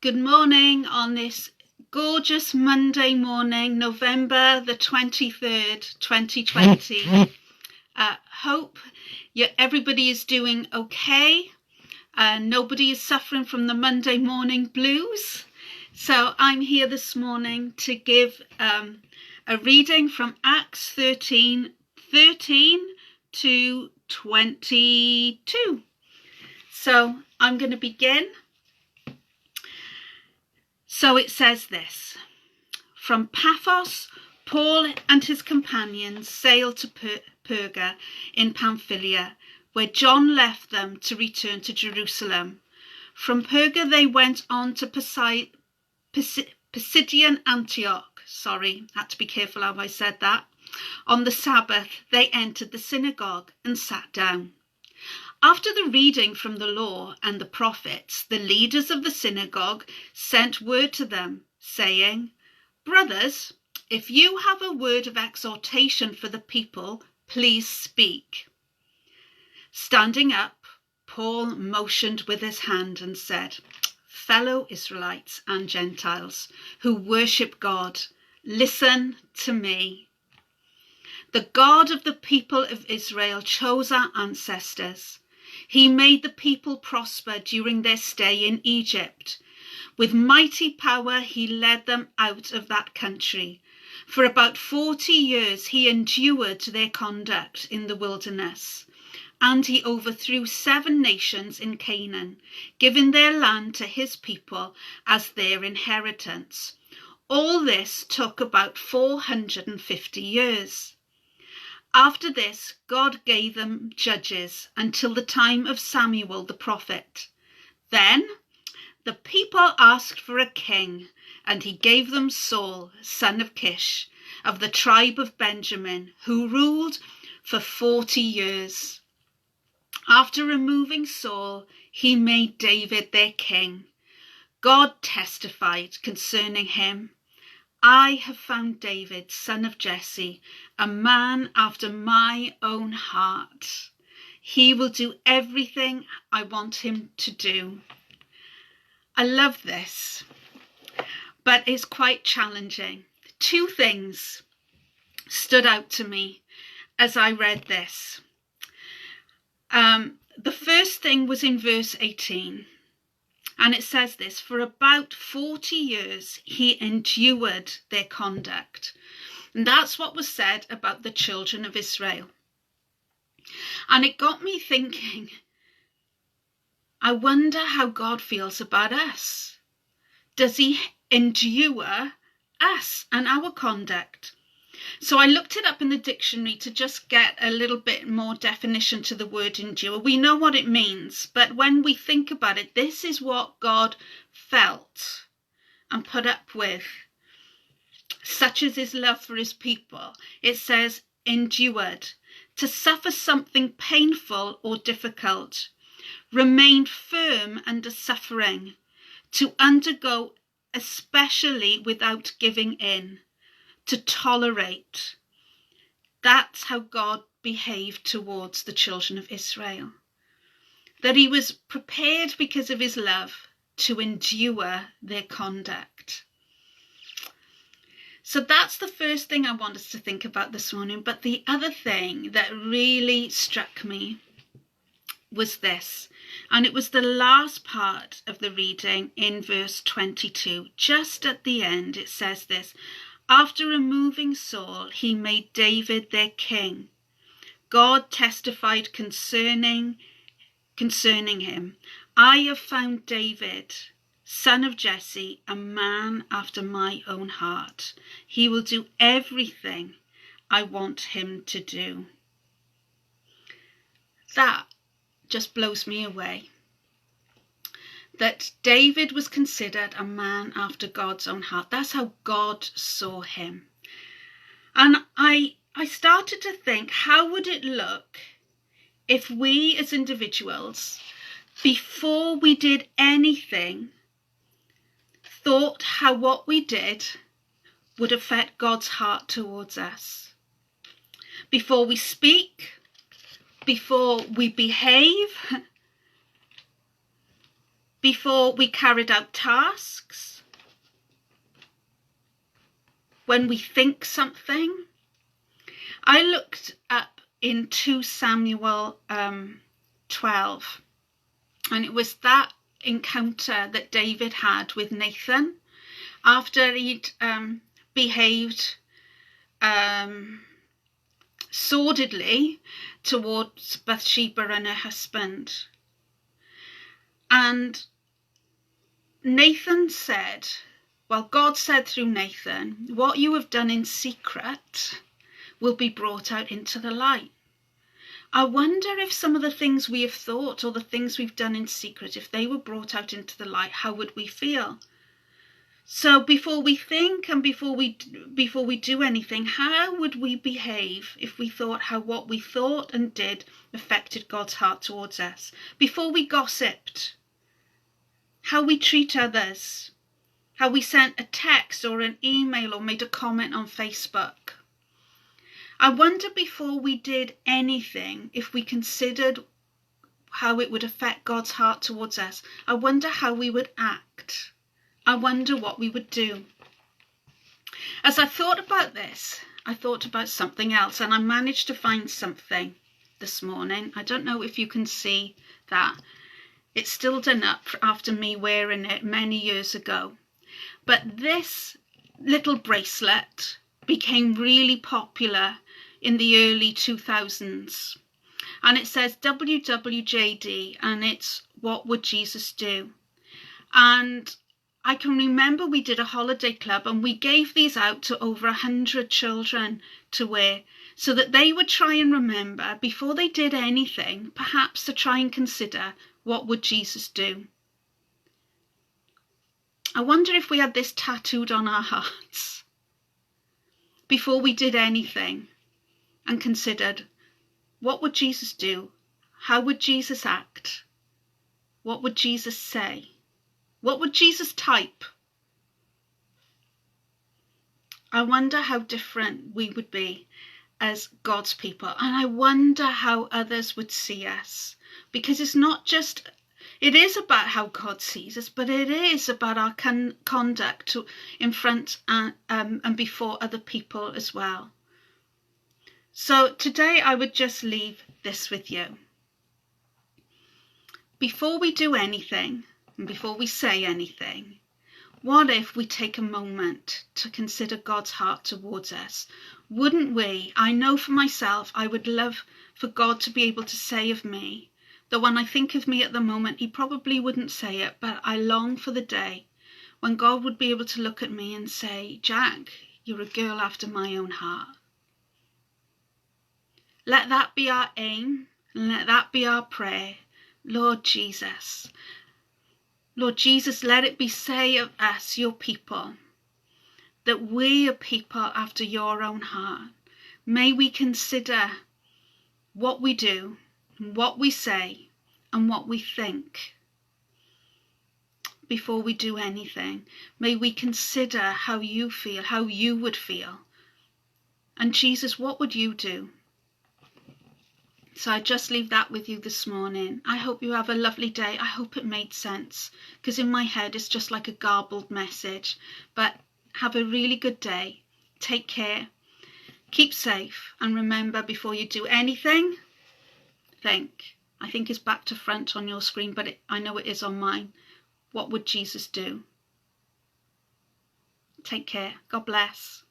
Good morning on this gorgeous Monday morning, November the 23rd, 2020. Hope everybody is doing okay. Nobody is suffering from the Monday morning blues. So I'm here this morning to give a reading from Acts 13 to 22. So I'm going to begin. So it says this: from Paphos, Paul and his companions sailed to Perga in Pamphylia, where John left them to return to Jerusalem. From Perga they went on to Pisidian Antioch. Had to be careful how I said that. On the Sabbath they entered the synagogue and sat down. After the reading from the law and the prophets, the leaders of the synagogue sent word to them, saying, "Brothers, if you have a word of exhortation for the people, please speak." Standing up, Paul motioned with his hand and said, "Fellow Israelites and Gentiles who worship God, listen to me. The God of the people of Israel chose our ancestors. He made the people prosper during their stay in Egypt. With mighty power, he led them out of that country. For about 40 years, he endured their conduct in the wilderness. And he overthrew 7 nations in Canaan, giving their land to his people as their inheritance. All this took about 450 years. After this, God gave them judges until the time of Samuel the prophet. Then the people asked for a king, and he gave them Saul, son of Kish, of the tribe of Benjamin, who ruled for 40 years. After removing Saul, he made David their king. God testified concerning him, "I have found David, son of Jesse, a man after my own heart. He will do everything I want him to do." I love this, but it's quite challenging. 2 things stood out to me as I read this. The first thing was in verse 18. And it says this: for about 40 years, he endured their conduct. And that's what was said about the children of Israel. And it got me thinking, I wonder how God feels about us. Does he endure us and our conduct? So I looked it up in the dictionary to just get a little bit more definition to the word endure. We know what it means, but when we think about it, this is what God felt and put up with. Such is his love for his people. It says endured, to suffer something painful or difficult, remained firm under suffering, to undergo especially without giving in, to tolerate. That's how God behaved towards the children of Israel. That he was prepared because of his love to endure their conduct. So that's the first thing I want us to think about this morning. But the other thing that really struck me was this. And it was the last part of the reading in verse 22. Just at the end, it says this: after removing Saul, he made David their king. God testified concerning him, "I have found David, son of Jesse, a man after my own heart. He will do everything I want him to do." That just blows me away. That David was considered a man after God's own heart. That's how God saw him. And I started to think, how would it look if we as individuals, before we did anything, thought how what we did would affect God's heart towards us? Before we speak, before we behave, before we carried out tasks, when we think something. I looked up in 2 Samuel 12, and it was that encounter that David had with Nathan after he'd behaved sordidly towards Bathsheba and her husband. And Nathan said, well, God said through Nathan, what you have done in secret will be brought out into the light. I wonder if some of the things we have thought or the things we've done in secret, if they were brought out into the light, how would we feel? So before we think and before we do anything, how would we behave if we thought how what we thought and did affected God's heart towards us? Before we gossiped, how we treat others, how we sent a text or an email or made a comment on Facebook. I wonder before we did anything, if we considered how it would affect God's heart towards us. I wonder how we would act. I wonder what we would do. As I thought about this, I thought about something else, and I managed to find something this morning. I don't know if you can see that. It's still done up after me wearing it many years ago. But this little bracelet became really popular in the early 2000s. And it says WWJD, and it's what would Jesus do? And I can remember we did a holiday club and we gave these out to over 100 children to wear so that they would try and remember before they did anything, perhaps to try and consider what would Jesus do. I wonder if we had this tattooed on our hearts before we did anything and considered, what would Jesus do? How would Jesus act? What would Jesus say? What would Jesus type? I wonder how different we would be as God's people. And I wonder how others would see us. Because it's not just, it is about how God sees us, but it is about our conduct in front and before other people as well. So today I would just leave this with you. Before we do anything, and before we say anything, what if we take a moment to consider God's heart towards us? Wouldn't we? I know for myself, I would love for God to be able to say of me, though when I think of me at the moment, he probably wouldn't say it, but I long for the day when God would be able to look at me and say, Jack, you're a girl after my own heart. Let that be our aim, and let that be our prayer. Lord Jesus, let it be said of us, your people, that we are people after your own heart. May we consider what we do, what we say, and what we think before we do anything. May we consider how you feel, how you would feel. And Jesus, what would you do? So I just leave that with you this morning. I hope you have a lovely day. I hope it made sense, because in my head it's just like a garbled message. But have a really good day. Take care. Keep safe. And remember, before you do anything, think. I think it's back to front on your screen, but I know it is on mine. What would Jesus do? Take care. God bless.